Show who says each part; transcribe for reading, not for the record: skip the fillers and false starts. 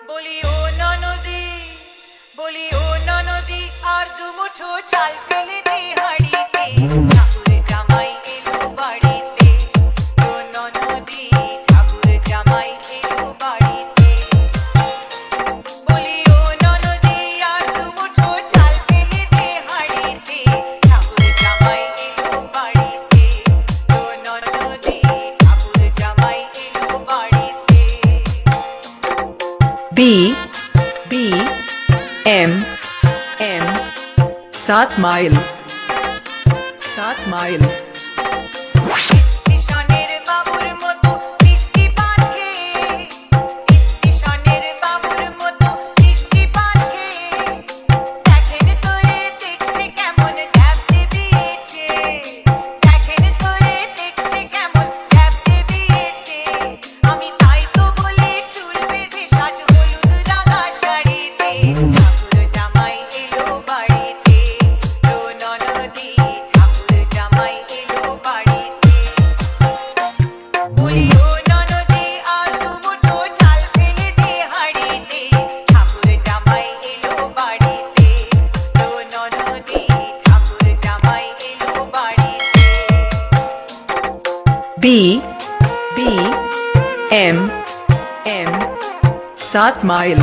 Speaker 1: বলি ও ননদি, বলি ও ননদি, আর দুমুঠো চাল ফেলে দে হাঁড়িতে, ঠাকুর জামাই এলো বাড়িতে। ও ননদি, ঠাকুর জামাই এলো বাড়িতে। বলি ও ননদি, আর দুমুঠো চাল ফেলে দে হাঁড়িতে, ঠাকুর জামাই এলো বাড়িতে। ও ননদি, ঠাকুর জামাই এলো বাড়িতে।
Speaker 2: BBM 7 মাইল
Speaker 1: স্টেশনের বাবুর মতো মিষ্টি পান খেয়ে, স্টেশনের বাবুর মতো মিষ্টি পান খেয়ে, দেখেন তোরে দেখছে কেমন ঢ্যাপতে দিয়েছে, দেখেন তোরে দেখছে কেমন ঢ্যাপতে দিয়েছে। আমি তাই তো বলি চুল বেঁধে সাজ হলুদ রাঙা শাড়িতে, ঠাকুর জামাই এলো বাড়িতে। ও ননদি, ঠাকুর জামাই এলো বাড়িতে। বলি ও ননদি, আর দুমুঠো চাল ফেলে দে হাঁড়িতে, ঠাকুর জামাই এলো বাড়িতে। ও ননদি, ঠাকুর জামাই এলো বাড়িতে।
Speaker 2: BBM 7 mile